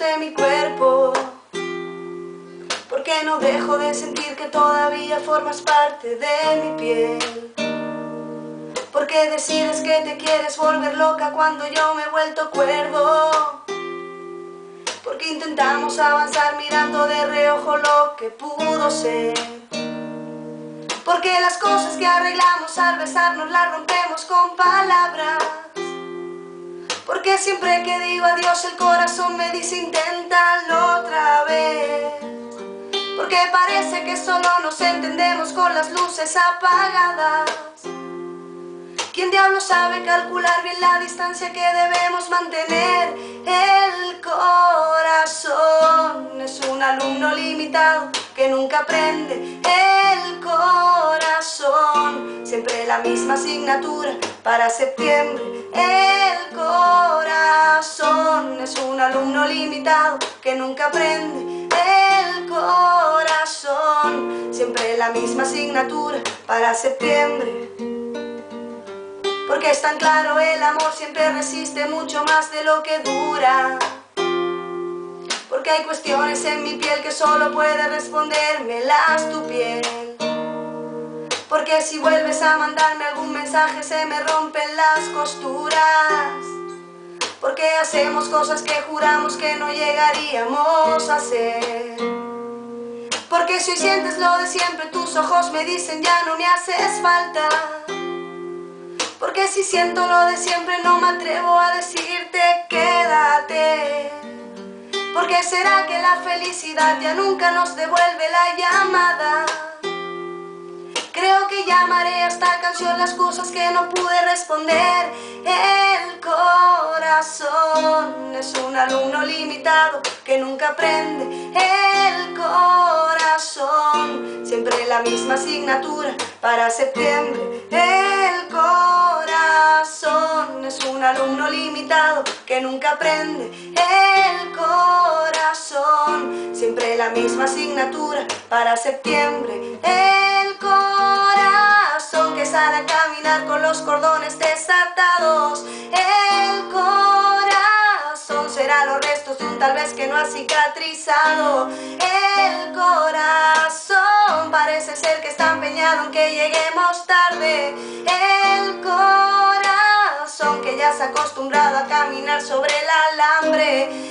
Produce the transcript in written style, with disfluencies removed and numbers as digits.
de mi cuerpo, porque no dejo de sentir que todavía formas parte de mi piel. Porque decides que te quieres volver loca cuando yo me he vuelto cuervo. Porque intentamos avanzar mirando de reojo lo que pudo ser. Porque las cosas que arreglamos al besarnos las rompemos con palabras. Porque siempre que digo adiós el corazón me dice inténtalo otra vez. Porque parece que solo nos entendemos con las luces apagadas. ¿Quién diablos sabe calcular bien la distancia que debemos mantener? El corazón es un alumno limitado que nunca aprende. El corazón, siempre la misma asignatura para septiembre. El corazón es un alumno limitado que nunca aprende. El corazón, siempre la misma asignatura para septiembre. Porque es tan claro, el amor siempre resiste mucho más de lo que dura. Porque hay cuestiones en mi piel que solo puede respondérmelas tu piel. Porque si vuelves a mandarme algún mensaje se me rompen las costuras. Porque hacemos cosas que juramos que no llegaríamos a hacer. Porque si hoy sientes lo de siempre, tus ojos me dicen ya no me haces falta. Porque si siento lo de siempre no me atrevo a decirte quédate. Porque será que la felicidad ya nunca nos devuelve la llamada. Creo que llamaré a esta canción las cosas que no pude responder. El corazón es un alumno limitado que nunca aprende. El corazón, siempre la misma asignatura para septiembre. El corazón es un alumno limitado que nunca aprende. El corazón, siempre la misma asignatura para septiembre. El corazón que sale a caminar con los cordones desatados. El corazón será los restos de un tal vez que no ha cicatrizado. El corazón parece ser que está empeñado en que lleguemos tarde. El corazón que ya se ha acostumbrado a caminar sobre el alambre.